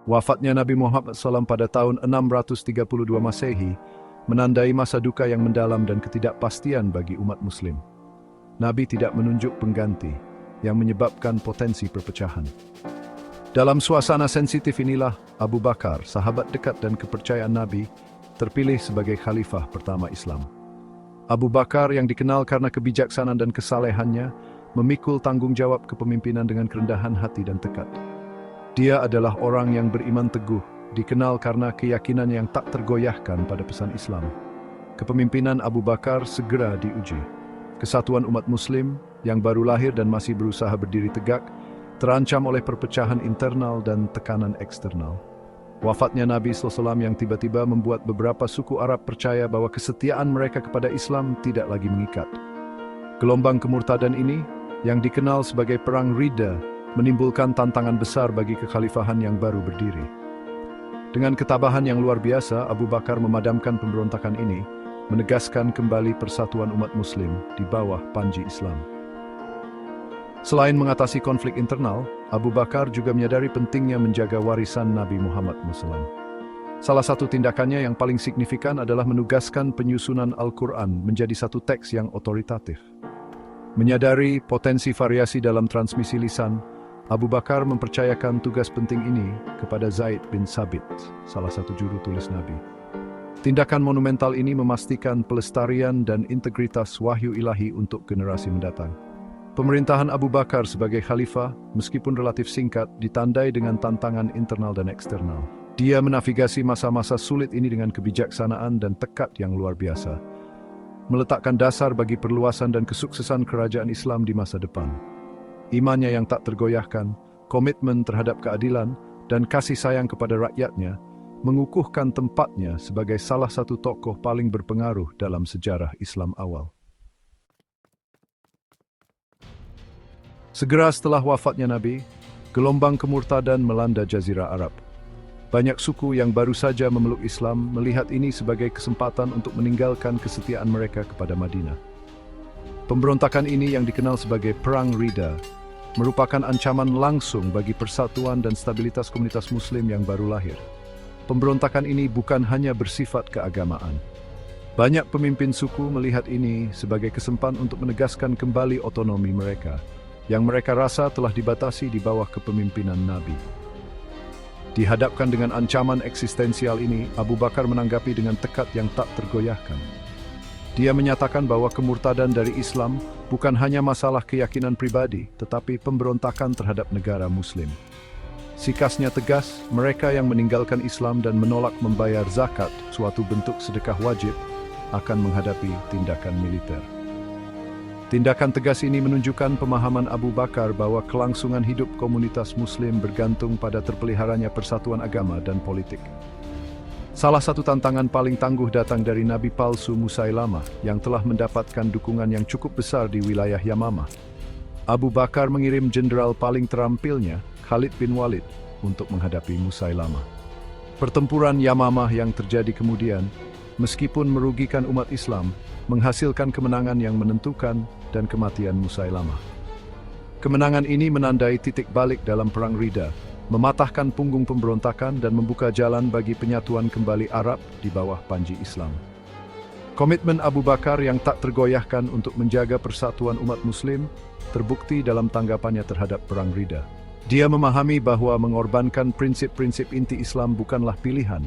Wafatnya Nabi Muhammad SAW pada tahun 632 Masehi menandai masa duka yang mendalam dan ketidakpastian bagi umat Muslim. Nabi tidak menunjuk pengganti yang menyebabkan potensi perpecahan. Dalam suasana sensitif inilah Abu Bakar, sahabat dekat dan kepercayaan Nabi, terpilih sebagai khalifah pertama Islam. Abu Bakar yang dikenal karena kebijaksanaan dan kesalehannya, memikul tanggung jawab kepemimpinan dengan kerendahan hati dan tekad. Dia adalah orang yang beriman teguh, dikenal karena keyakinan yang tak tergoyahkan pada pesan Islam. Kepemimpinan Abu Bakar segera diuji. Kesatuan umat Muslim yang baru lahir dan masih berusaha berdiri tegak, terancam oleh perpecahan internal dan tekanan eksternal. Wafatnya Nabi SAW yang tiba-tiba membuat beberapa suku Arab percaya bahwa kesetiaan mereka kepada Islam tidak lagi mengikat. Gelombang kemurtadan ini, yang dikenal sebagai Perang Ridha, menimbulkan tantangan besar bagi kekhalifahan yang baru berdiri. Dengan ketabahan yang luar biasa, Abu Bakar memadamkan pemberontakan ini, menegaskan kembali persatuan umat Muslim di bawah panji Islam. Selain mengatasi konflik internal, Abu Bakar juga menyadari pentingnya menjaga warisan Nabi Muhammad SAW. Salah satu tindakannya yang paling signifikan adalah menugaskan penyusunan Al-Quran menjadi satu teks yang otoritatif. Menyadari potensi variasi dalam transmisi lisan, Abu Bakar mempercayakan tugas penting ini kepada Zaid bin Sabit, salah satu juru tulis Nabi. Tindakan monumental ini memastikan pelestarian dan integritas wahyu ilahi untuk generasi mendatang. Pemerintahan Abu Bakar sebagai khalifah, meskipun relatif singkat, ditandai dengan tantangan internal dan eksternal. Dia menavigasi masa-masa sulit ini dengan kebijaksanaan dan tekad yang luar biasa, meletakkan dasar bagi perluasan dan kesuksesan kerajaan Islam di masa depan. Imannya yang tak tergoyahkan, komitmen terhadap keadilan, dan kasih sayang kepada rakyatnya mengukuhkan tempatnya sebagai salah satu tokoh paling berpengaruh dalam sejarah Islam awal. Segera setelah wafatnya Nabi, gelombang kemurtadan melanda Jazirah Arab. Banyak suku yang baru saja memeluk Islam melihat ini sebagai kesempatan untuk meninggalkan kesetiaan mereka kepada Madinah. Pemberontakan ini yang dikenal sebagai Perang Ridha merupakan ancaman langsung bagi persatuan dan stabilitas komunitas Muslim yang baru lahir. Pemberontakan ini bukan hanya bersifat keagamaan. Banyak pemimpin suku melihat ini sebagai kesempatan untuk menegaskan kembali otonomi mereka, yang mereka rasa telah dibatasi di bawah kepemimpinan Nabi. Dihadapkan dengan ancaman eksistensial ini, Abu Bakar menanggapi dengan tekad yang tak tergoyahkan. Dia menyatakan bahwa kemurtadan dari Islam bukan hanya masalah keyakinan pribadi, tetapi pemberontakan terhadap negara Muslim. Sikasnya tegas, mereka yang meninggalkan Islam dan menolak membayar zakat, suatu bentuk sedekah wajib, akan menghadapi tindakan militer. Tindakan tegas ini menunjukkan pemahaman Abu Bakar bahwa kelangsungan hidup komunitas Muslim bergantung pada terpeliharanya persatuan agama dan politik. Salah satu tantangan paling tangguh datang dari Nabi palsu Musailamah yang telah mendapatkan dukungan yang cukup besar di wilayah Yamamah. Abu Bakar mengirim jenderal paling terampilnya, Khalid bin Walid, untuk menghadapi Musailamah. Pertempuran Yamamah yang terjadi kemudian, meskipun merugikan umat Islam, menghasilkan kemenangan yang menentukan dan kematian Musailamah. Kemenangan ini menandai titik balik dalam Perang Ridha, mematahkan punggung pemberontakan dan membuka jalan bagi penyatuan kembali Arab di bawah panji Islam. Komitmen Abu Bakar yang tak tergoyahkan untuk menjaga persatuan umat Muslim terbukti dalam tanggapannya terhadap Perang Ridha. Dia memahami bahwa mengorbankan prinsip-prinsip inti Islam bukanlah pilihan,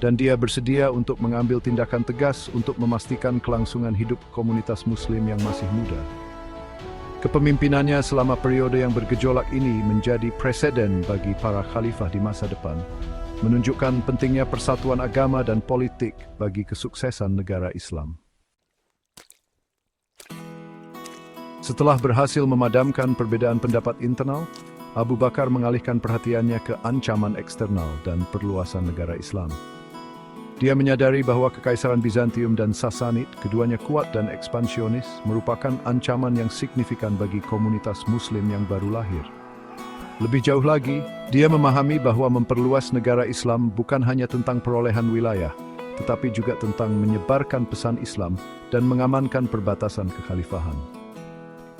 dan dia bersedia untuk mengambil tindakan tegas untuk memastikan kelangsungan hidup komunitas Muslim yang masih muda. Kepemimpinannya selama periode yang bergejolak ini menjadi preseden bagi para khalifah di masa depan, menunjukkan pentingnya persatuan agama dan politik bagi kesuksesan negara Islam. Setelah berhasil memadamkan perbedaan pendapat internal, Abu Bakar mengalihkan perhatiannya ke ancaman eksternal dan perluasan negara Islam. Dia menyadari bahwa Kekaisaran Bizantium dan Sassanid, keduanya kuat dan ekspansionis, merupakan ancaman yang signifikan bagi komunitas Muslim yang baru lahir. Lebih jauh lagi, dia memahami bahwa memperluas negara Islam bukan hanya tentang perolehan wilayah, tetapi juga tentang menyebarkan pesan Islam dan mengamankan perbatasan kekhalifahan.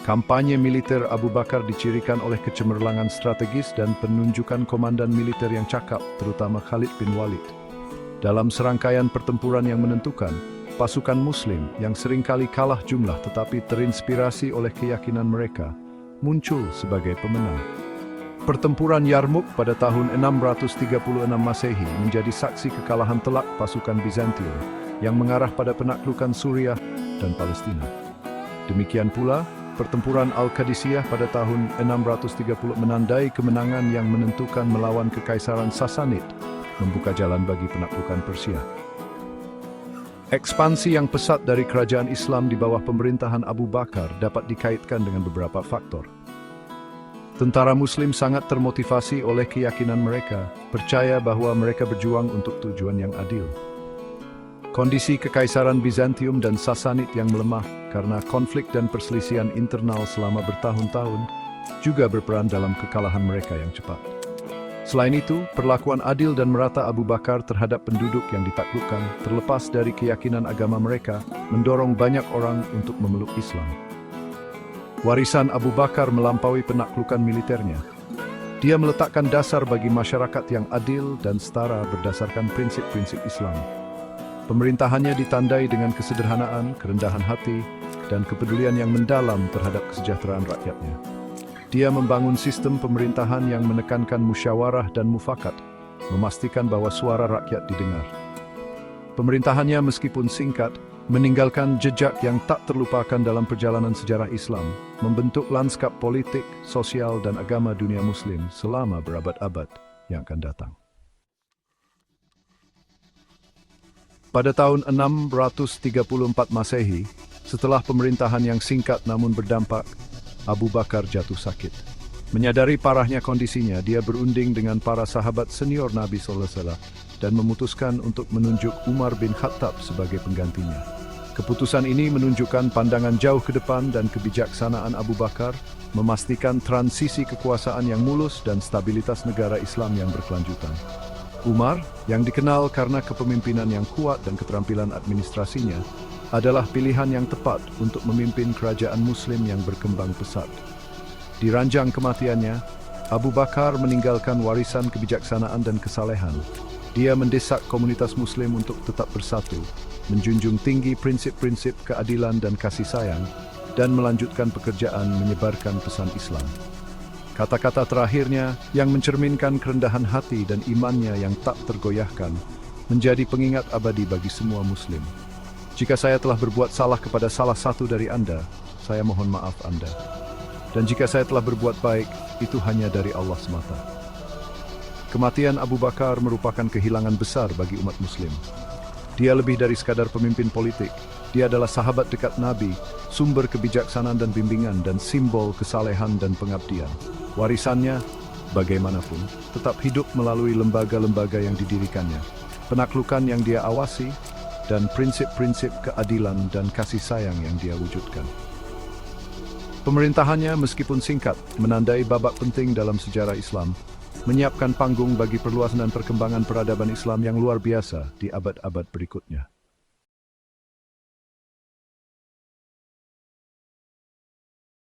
Kampanye militer Abu Bakar dicirikan oleh kecemerlangan strategis dan penunjukan komandan militer yang cakap, terutama Khalid bin Walid. Dalam serangkaian pertempuran yang menentukan, pasukan Muslim yang seringkali kalah jumlah tetapi terinspirasi oleh keyakinan mereka, muncul sebagai pemenang. Pertempuran Yarmouk pada tahun 636 Masehi menjadi saksi kekalahan telak pasukan Bizantium yang mengarah pada penaklukan Suriah dan Palestina. Demikian pula, pertempuran Al-Qadisiyah pada tahun 630 menandai kemenangan yang menentukan melawan Kekaisaran Sassanid, membuka jalan bagi penaklukan Persia. Ekspansi yang pesat dari kerajaan Islam di bawah pemerintahan Abu Bakar dapat dikaitkan dengan beberapa faktor. Tentara Muslim sangat termotivasi oleh keyakinan mereka, percaya bahwa mereka berjuang untuk tujuan yang adil. Kondisi Kekaisaran Bizantium dan Sassanid yang melemah karena konflik dan perselisihan internal selama bertahun-tahun juga berperan dalam kekalahan mereka yang cepat. Selain itu, perlakuan adil dan merata Abu Bakar terhadap penduduk yang ditaklukkan, terlepas dari keyakinan agama mereka, mendorong banyak orang untuk memeluk Islam. Warisan Abu Bakar melampaui penaklukan militernya. Dia meletakkan dasar bagi masyarakat yang adil dan setara berdasarkan prinsip-prinsip Islam. Pemerintahannya ditandai dengan kesederhanaan, kerendahan hati, dan kepedulian yang mendalam terhadap kesejahteraan rakyatnya. Dia membangun sistem pemerintahan yang menekankan musyawarah dan mufakat, memastikan bahwa suara rakyat didengar. Pemerintahannya meskipun singkat, meninggalkan jejak yang tak terlupakan dalam perjalanan sejarah Islam, membentuk lanskap politik, sosial, dan agama dunia Muslim selama berabad-abad yang akan datang. Pada tahun 634 Masehi, setelah pemerintahan yang singkat namun berdampak, Abu Bakar jatuh sakit. Menyadari parahnya kondisinya, dia berunding dengan para sahabat senior Nabi SAW dan memutuskan untuk menunjuk Umar bin Khattab sebagai penggantinya. Keputusan ini menunjukkan pandangan jauh ke depan dan kebijaksanaan Abu Bakar, memastikan transisi kekuasaan yang mulus dan stabilitas negara Islam yang berkelanjutan. Umar, yang dikenal karena kepemimpinan yang kuat dan keterampilan administrasinya, adalah pilihan yang tepat untuk memimpin kerajaan Muslim yang berkembang pesat. Di ranjang kematiannya, Abu Bakar meninggalkan warisan kebijaksanaan dan kesalehan. Dia mendesak komunitas Muslim untuk tetap bersatu, menjunjung tinggi prinsip-prinsip keadilan dan kasih sayang, dan melanjutkan pekerjaan menyebarkan pesan Islam. Kata-kata terakhirnya yang mencerminkan kerendahan hati dan imannya yang tak tergoyahkan, menjadi pengingat abadi bagi semua Muslim. Jika saya telah berbuat salah kepada salah satu dari Anda, saya mohon maaf Anda. Dan jika saya telah berbuat baik, itu hanya dari Allah semata. Kematian Abu Bakar merupakan kehilangan besar bagi umat Muslim. Dia lebih dari sekadar pemimpin politik. Dia adalah sahabat dekat Nabi, sumber kebijaksanaan dan bimbingan, dan simbol kesalehan dan pengabdian. Warisannya, bagaimanapun, tetap hidup melalui lembaga-lembaga yang didirikannya, penaklukan yang dia awasi, dan prinsip-prinsip keadilan dan kasih sayang yang dia wujudkan. Pemerintahannya meskipun singkat, menandai babak penting dalam sejarah Islam, menyiapkan panggung bagi perluasan dan perkembangan peradaban Islam yang luar biasa di abad-abad berikutnya.